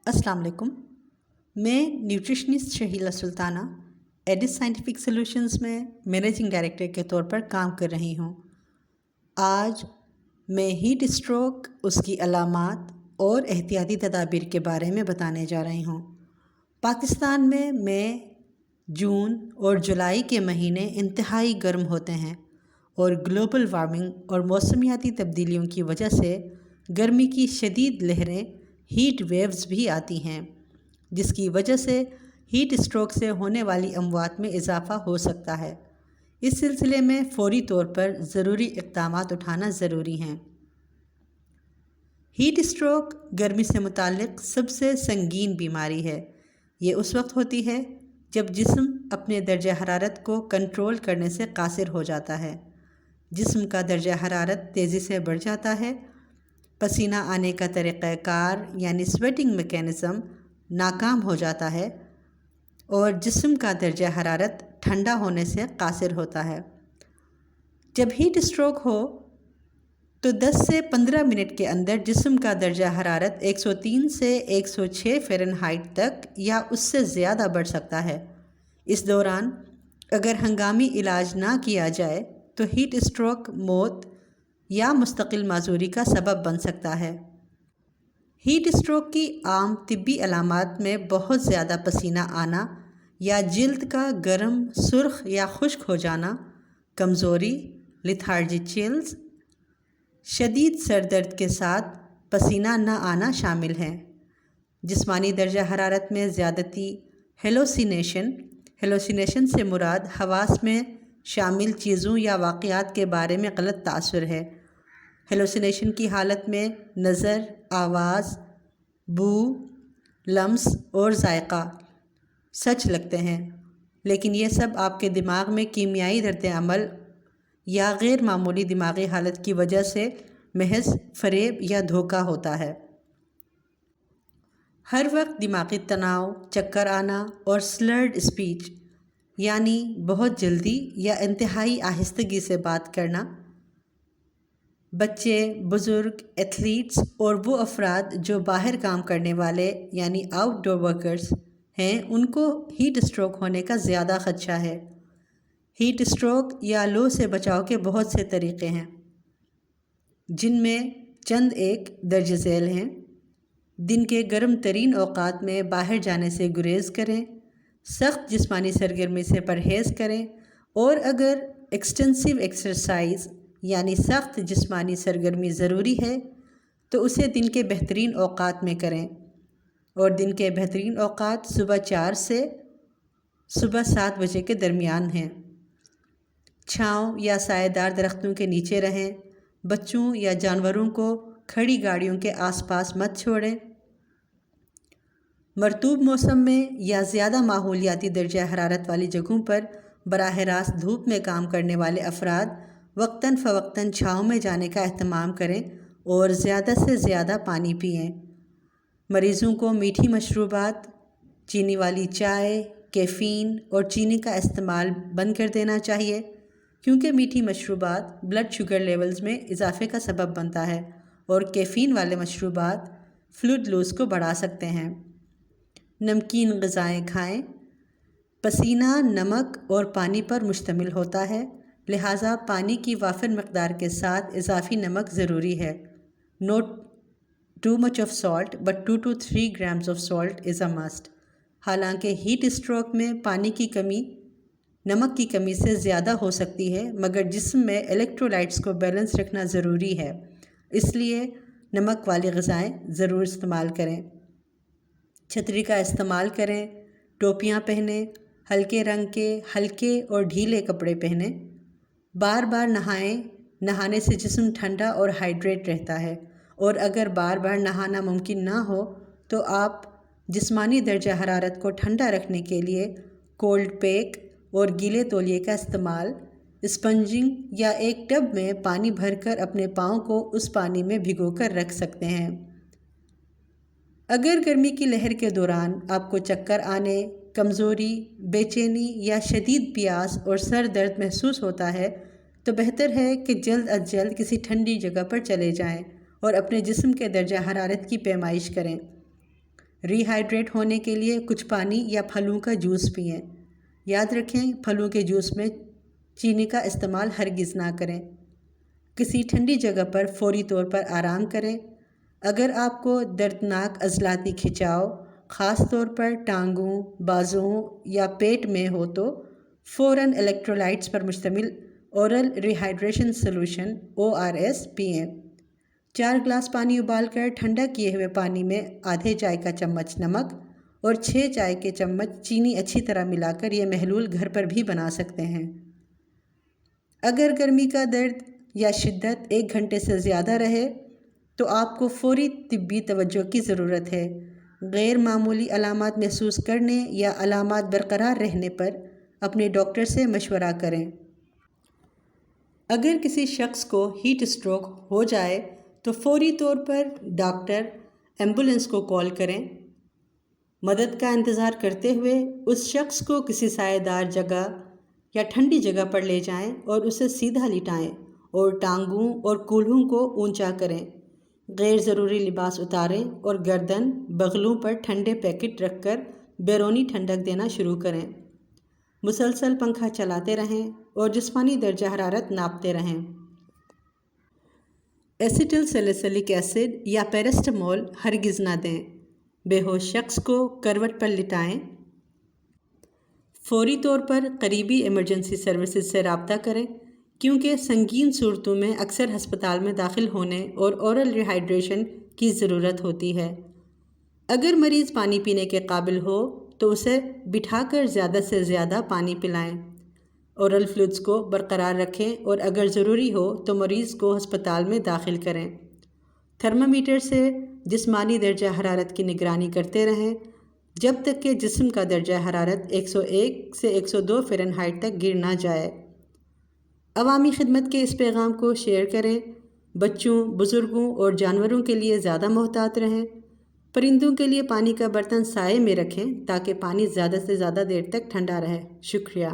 अस्सलाम वालेकुम। मैं न्यूट्रिशनिस्ट शहीला सुल्ताना एडिस साइंटिफिक सॉल्यूशंस में मैनेजिंग डायरेक्टर के तौर पर काम कर रही हूँ। आज मैं हीट स्ट्रोक, उसकी अलामात और एहतियाती तदाबीर के बारे में बताने जा रही हूँ। पाकिस्तान में मई, जून और जुलाई के महीने इंतहाई गर्म होते हैं और ग्लोबल वार्मिंग और मौसमियाती तब्दीलियों की वजह से गर्मी की शदीद लहरें हीट वेव्स भी आती हैं, जिसकी वजह से हीट स्ट्रोक से होने वाली अमवात में इजाफ़ा हो सकता है। इस सिलसिले में फ़ौरी तौर पर ज़रूरी इक़दामात उठाना ज़रूरी हैं। हीट स्ट्रोक गर्मी से मुताल्लिक़ सबसे संगीन बीमारी है। ये उस वक्त होती है जब जिस्म अपने दर्जा हरारत को कंट्रोल करने से कासिर हो जाता है। जिस्म का दर्जा हरारत तेज़ी से बढ़ जाता है, पसीना आने का तरीक़ाकार यानी स्वेटिंग मैकेनिज़्म नाकाम हो जाता है और जिस्म का दर्जा हरारत ठंडा होने से कासिर होता है। जब हीट स्ट्रोक हो तो 10 से 15 मिनट के अंदर जिस्म का दर्जा हरारत 103 से 106 फ़ारेनहाइट तक या उससे ज़्यादा बढ़ सकता है। इस दौरान अगर हंगामी इलाज ना किया जाए तो हीट स्ट्रोक मौत या मुस्तकिल माजूरी का सबब बन सकता है। हीट स्ट्रोक की आम तिब्बी अलामात में बहुत ज़्यादा पसीना आना या जिल्द का गर्म, सुर्ख या खुश्क हो जाना, कमज़ोरी, लिथार्जी चिल्स, शदीद सर दर्द के साथ पसीना न आना शामिल हैं। जिस्मानी दर्जा हरारत में ज़्यादती, हेलोसिनेशन से मुराद हवास में शामिल चीज़ों या वाक़यात के बारे में गलत तासुर है। हेलोसिनेशन की हालत में नज़र, आवाज़, बू, लम्स और जायका सच लगते हैं, लेकिन ये सब आपके दिमाग में कीमियाई रद्द अमल या गैर मामूली दिमागी हालत की वजह से महज फ़रेब या धोखा होता है। हर वक्त दिमागी तनाव, चक्कर आना और स्लर्ड स्पीच यानी बहुत जल्दी या इंतहाई आहिस्तगी से बात करना, बच्चे, बुज़ुर्ग, एथलीट्स और वो अफराद जो बाहर काम करने वाले यानी आउटडोर वर्कर्स हैं, उनको हीट स्ट्रोक होने का ज़्यादा ख़दशा है। हीट स्ट्रोक या लो से बचाव के बहुत से तरीक़े हैं, जिनमें चंद एक दर्ज झेल हैं। दिन के गर्म तरीन औक़ात में बाहर जाने से गुरेज़ करें, सख्त जिस्मानी सरगर्मी से परहेज़ करें और अगर एक्सटेंसिव एक्सरसाइज यानी सख्त जिस्मानी सरगर्मी ज़रूरी है तो उसे दिन के बेहतरीन औक़ात में करें और दिन के बेहतरीन औक़ात सुबह 4 से सुबह 7 बजे के दरमियान हैं। छाँव या सायेदार दरख्तों के नीचे रहें। बच्चों या जानवरों को खड़ी गाड़ियों के आसपास मत छोड़ें। मरतूब मौसम में या ज़्यादा माहौलियाती दर्जा हरारत वाली जगहों पर बराह रास्त धूप में काम करने वाले अफराद वक्तन फ़वक्तन छाँव में जाने का एहतमाम करें और ज़्यादा से ज़्यादा पानी पिएं। मरीज़ों को मीठी मशरूबात, चीनी वाली चाय, कैफ़ीन और चीनी का इस्तेमाल बंद कर देना चाहिए, क्योंकि मीठी मशरूबात ब्लड शुगर लेवल्स में इजाफ़े का सबब बनता है और कैफ़ीन वाले मशरूबात फ्लूइड लॉस को बढ़ा सकते हैं। नमकीन ग़िज़ाएँ खाएँ। पसीना नमक और पानी पर मुश्तमिल होता है, लिहाजा पानी की वाफिर मकदार के साथ इजाफी नमक ज़रूरी है। Note too much of salt but 2 to 3 grams of salt is a must. हालांकि हीट स्ट्रोक में पानी की कमी नमक की कमी से ज़्यादा हो सकती है, मगर जिस्म में इलेक्ट्रोलाइट्स को बैलेंस रखना ज़रूरी है, इसलिए नमक वाली ग़िज़ाएँ ज़रूर इस्तेमाल करें। छतरी का इस्तेमाल करें। टोपियाँ पहनें। हल्के रंग के हल्के और ढीले कपड़े पहनें। बार बार नहाएं। नहाने से जिस्म ठंडा और हाइड्रेट रहता है, और अगर बार बार नहाना मुमकिन ना हो तो आप जिस्मानी दर्जा हरारत को ठंडा रखने के लिए कोल्ड पैक और गीले तौलिए का इस्तेमाल, स्पंजिंग या एक टब में पानी भरकर अपने पाँव को उस पानी में भिगोकर रख सकते हैं। अगर गर्मी की लहर के दौरान आपको चक्कर आने, कमज़ोरी, बेचैनी या शदीद प्यास और सर दर्द महसूस होता है तो बेहतर है कि जल्द अज जल्द किसी ठंडी जगह पर चले जाएं और अपने जिस्म के दर्जा हरारत की पैमाइश करें। ری ہائیڈریٹ ہونے کے لیے کچھ پانی یا پھلوں کا جوس پئیں۔ یاد رکھیں پھلوں کے جوس میں چینی کا استعمال ہرگز نہ کریں۔ کسی ٹھنڈی جگہ پر فوری طور پر آرام کریں۔ اگر آپ کو دردناک عضلاتی کھچاؤ خاص طور پر ٹانگوں، بازوؤں یا پیٹ میں ہو تو فوراً الیکٹرولائٹس پر مشتمل اورل ریہائیڈریشن سولوشن ORS پئیں۔ 4 گلاس پانی ابال کر ٹھنڈا کیے ہوئے پانی میں آدھے چائے کا چمچ نمک اور 6 چائے کے چمچ چینی اچھی طرح ملا کر یہ محلول گھر پر بھی بنا سکتے ہیں۔ اگر گرمی کا درد یا شدت 1 گھنٹے سے زیادہ رہے تو آپ کو فوری طبی توجہ کی ضرورت ہے۔ غیر معمولی علامات محسوس کرنے یا علامات برقرار رہنے پر اپنے ڈاکٹر سے مشورہ کریں۔ اگر کسی شخص کو ہیٹ اسٹروک ہو جائے تو فوری طور پر ڈاکٹر، ایمبولینس کو کال کریں۔ مدد کا انتظار کرتے ہوئے اس شخص کو کسی سایہ دار جگہ یا ٹھنڈی جگہ پر لے جائیں اور اسے سیدھا لٹائیں اور ٹانگوں اور کولہوں کو اونچا کریں۔ غیر ضروری لباس اتاریں اور گردن، بغلوں پر ٹھنڈے پیکٹ رکھ کر بیرونی ٹھنڈک دینا شروع کریں۔ مسلسل پنکھا چلاتے رہیں اور جسمانی درجہ حرارت ناپتے رہیں۔ ایسیٹل سیلیسلک ایسڈ یا پیراسٹامول ہرگز نہ دیں۔ بے ہوش شخص کو کروٹ پر لٹائیں۔ فوری طور پر قریبی ایمرجنسی سروسز سے رابطہ کریں کیونکہ سنگین صورتوں میں اکثر ہسپتال میں داخل ہونے اور اورل ریہائیڈریشن کی ضرورت ہوتی ہے۔ اگر مریض پانی پینے کے قابل ہو تو اسے بٹھا کر زیادہ سے زیادہ پانی پلائیں۔ اورل فلوئڈز کو برقرار رکھیں اور اگر ضروری ہو تو مریض کو ہسپتال میں داخل کریں۔ تھرمامیٹر سے جسمانی درجہ حرارت کی نگرانی کرتے رہیں جب تک کہ جسم کا درجہ حرارت 101 سے 102 فارنہائٹ تک گر نہ جائے۔ عوامی خدمت کے اس پیغام کو شیئر کریں۔ بچوں، بزرگوں اور جانوروں کے لیے زیادہ محتاط رہیں۔ پرندوں کے لیے پانی کا برتن سائے میں رکھیں تاکہ پانی زیادہ سے زیادہ دیر تک ٹھنڈا رہے۔ شکریہ۔